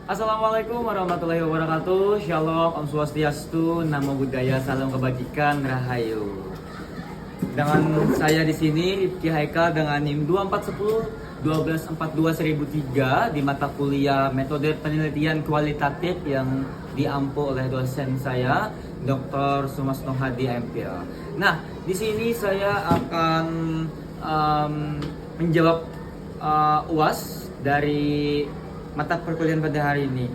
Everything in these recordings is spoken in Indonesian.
Assalamualaikum warahmatullahi wabarakatuh. Shalom, Om Swastiastu, Namo Buddhaya, Salam Kebajikan, Rahayu. Dengan saya di sini Rifki Haikal dengan NIM 2410 1242 1003 di mata kuliah Metode Penelitian Kualitatif yang diampu oleh dosen saya, Dr. Sumasno Hadi MPhil. Nah, di sini saya akan menjawab UAS dari mata perkuliahan pada hari ini.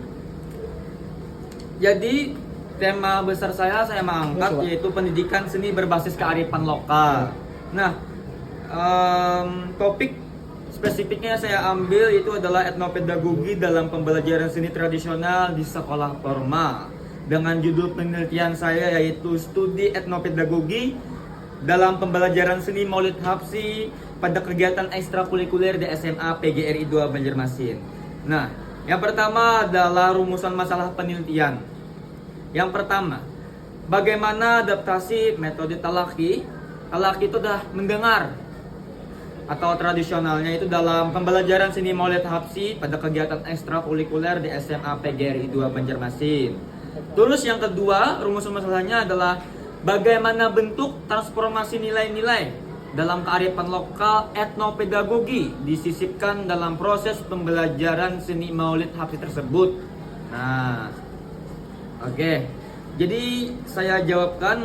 Jadi tema besar saya mengangkat yaitu pendidikan seni berbasis kearifan lokal. Nah, topik spesifiknya saya ambil itu adalah etnopedagogi dalam pembelajaran seni tradisional di sekolah formal. Dengan judul penelitian saya yaitu studi etnopedagogi dalam pembelajaran seni Maulid Habsyi pada kegiatan ekstrakurikuler di SMA PGRI 2 Banjarmasin. Nah, yang pertama adalah rumusan masalah penelitian. Yang pertama, bagaimana adaptasi metode talaki? Talaki itu adalah mendengar, atau tradisionalnya itu dalam pembelajaran seni Maulid Habsyi pada kegiatan ekstrakurikuler di SMA PGRI 2 Banjarmasin. Terus yang kedua, rumusan masalahnya adalah bagaimana bentuk transformasi nilai-nilai dalam kearifan lokal etnopedagogi disisipkan dalam proses pembelajaran seni Maulid Habsyi tersebut. Nah, oke. Jadi saya jawabkan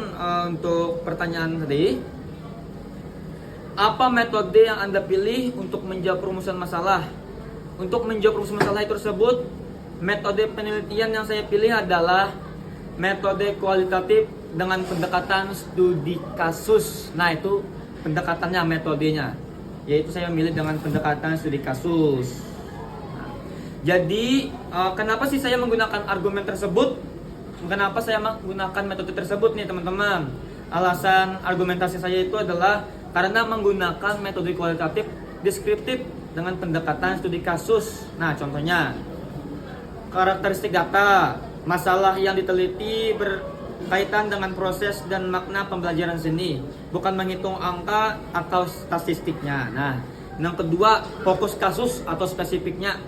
untuk pertanyaan tadi. Apa metode yang Anda pilih untuk menjawab rumusan masalah? Untuk menjawab rumusan masalah tersebut, metode penelitian yang saya pilih adalah metode kualitatif dengan pendekatan studi kasus. Nah, itu pendekatannya, metodenya, yaitu saya memilih dengan pendekatan studi kasus. Nah, jadi kenapa sih saya menggunakan argumen tersebut? Kenapa saya menggunakan metode tersebut nih teman-teman? Alasan argumentasi saya itu adalah karena menggunakan metode kualitatif deskriptif dengan pendekatan studi kasus. Nah, contohnya karakteristik data, masalah yang diteliti berkaitan dengan proses dan makna pembelajaran seni, bukan menghitung angka atau statistiknya. Nah, yang kedua, fokus kasus atau spesifiknya.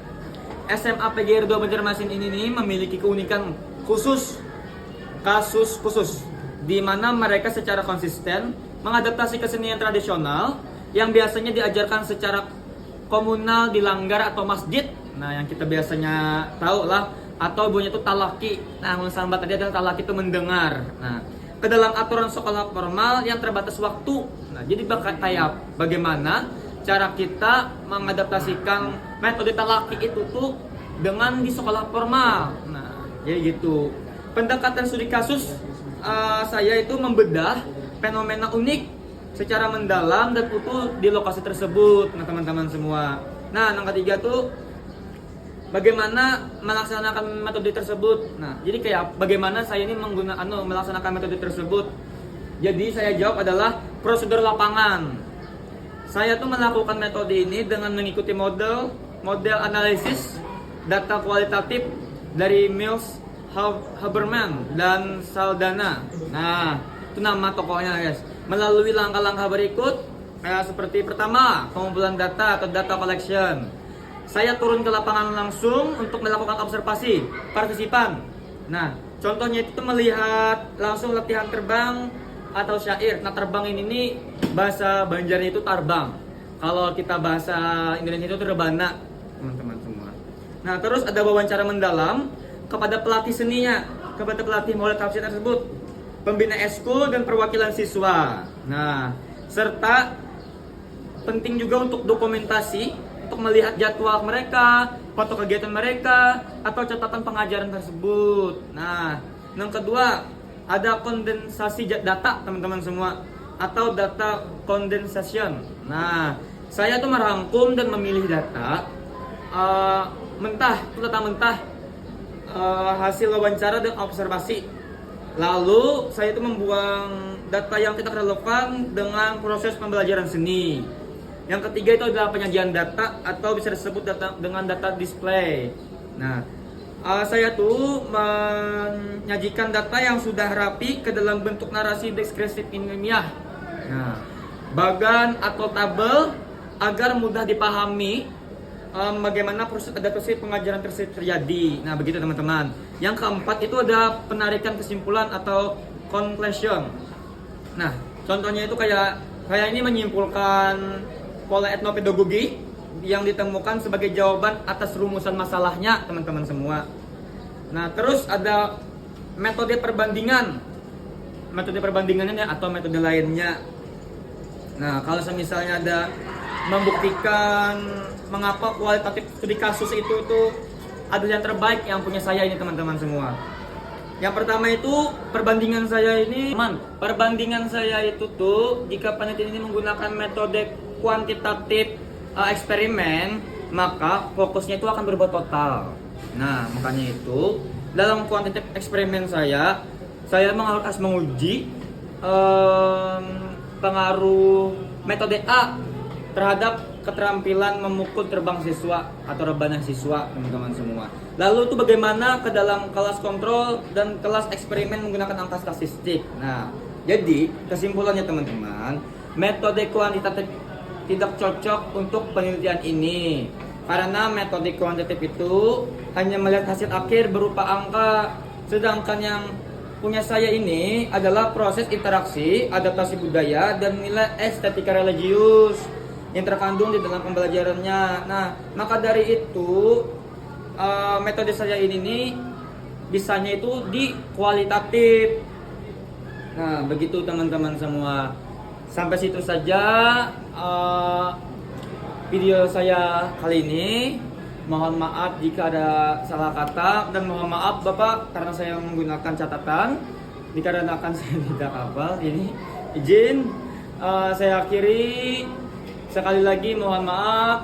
SMA PGRI 2 Banjarmasin ini memiliki keunikan khusus, kasus khusus, di mana mereka secara konsisten mengadaptasi kesenian tradisional yang biasanya diajarkan secara komunal di langgar atau masjid. Nah, yang kita biasanya tahu lah, atau ibunya itu talaki. Nah, sambat tadi adalah talaki itu mendengar. Nah, ke dalam aturan sekolah formal yang terbatas waktu. Nah, jadi kayak bagaimana cara kita mengadaptasikan metode talaki itu tuh dengan di sekolah formal. Nah, jadi gitu. Pendekatan studi kasus saya itu membedah fenomena unik secara mendalam dan utuh di lokasi tersebut. Nah, teman-teman semua. Nah, yang ketiga tuh bagaimana melaksanakan metode tersebut. Nah, jadi kayak bagaimana saya ini melaksanakan metode tersebut. Jadi saya jawab adalah prosedur lapangan. Saya tuh melakukan metode ini dengan mengikuti model analisis data kualitatif dari Mills, Haberman dan Saldana. Nah, itu nama tokohnya, guys. Melalui langkah-langkah berikut, seperti pertama, pengumpulan data atau data collection. Saya turun ke lapangan langsung untuk melakukan observasi partisipan. Nah, contohnya itu melihat langsung latihan terbang atau syair. Nah, terbang ini bahasa Banjarnya itu tarbang. Kalau kita bahasa Indonesia itu rebana, teman-teman semua. Nah, terus ada wawancara mendalam kepada pelatih seninya, kepada pelatih Maulid Habsyi tersebut, pembina eskul dan perwakilan siswa. Nah, serta penting juga untuk dokumentasi, untuk melihat jadwal mereka, foto kegiatan mereka, atau catatan pengajaran tersebut. Nah, yang kedua, ada kondensasi data, teman-teman semua, atau data condensation. Nah, saya tuh merangkum dan memilih data mentah, hasil wawancara dan observasi. Lalu saya itu membuang data yang tidak relevan dengan proses pembelajaran seni. Yang ketiga itu adalah penyajian data atau bisa disebut data dengan data display. Nah, saya tuh menyajikan data yang sudah rapi ke dalam bentuk narasi deskriptif ilmiah. Nah, bagan atau tabel agar mudah dipahami bagaimana proses adaptasi pengajaran tersebut terjadi. Nah, begitu teman-teman. Yang keempat itu ada penarikan kesimpulan atau conclusion. Nah, contohnya itu kayak ini menyimpulkan pola etnopedagogi yang ditemukan sebagai jawaban atas rumusan masalahnya, teman-teman semua. Nah, terus ada metode perbandingan. Metode perbandingannya atau metode lainnya. Nah, kalau misalnya ada membuktikan mengapa kualitatif studi kasus itu adalah yang terbaik yang punya saya ini, teman-teman semua. Yang pertama itu perbandingan saya ini, perbandingan saya itu jika penelitian ini menggunakan metode kuantitatif eksperimen, maka fokusnya itu akan berubah total. Nah, makanya itu dalam kuantitatif eksperimen saya harus menguji pengaruh metode A terhadap keterampilan memukul terbang siswa atau rebana siswa, teman-teman semua. Lalu itu bagaimana ke dalam kelas kontrol dan kelas eksperimen menggunakan angka statistik. Nah, jadi kesimpulannya teman-teman, metode kuantitatif tidak cocok untuk penelitian ini karena metode kuantitatif itu hanya melihat hasil akhir berupa angka, sedangkan yang punya saya ini adalah proses interaksi, adaptasi budaya, dan nilai estetika religius yang terkandung di dalam pembelajarannya. Nah, maka dari itu metode saya ini nih bisanya itu di kualitatif. Nah, begitu teman-teman semua. Sampai situ saja video saya kali ini. Mohon maaf jika ada salah kata, dan mohon maaf Bapak karena saya menggunakan catatan dikarenakan saya tidak hafal. Ini izin saya akhiri. Sekali lagi mohon maaf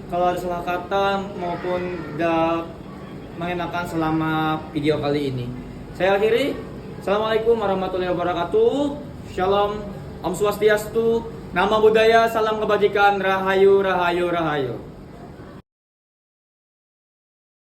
kalau ada salah kata maupun tidak mengenakan selama video kali ini. Saya akhiri. Assalamualaikum warahmatullahi wabarakatuh. Shalom, Om Swastiastu, Nama Budaya, Salam Kebajikan, Rahayu, Rahayu, Rahayu.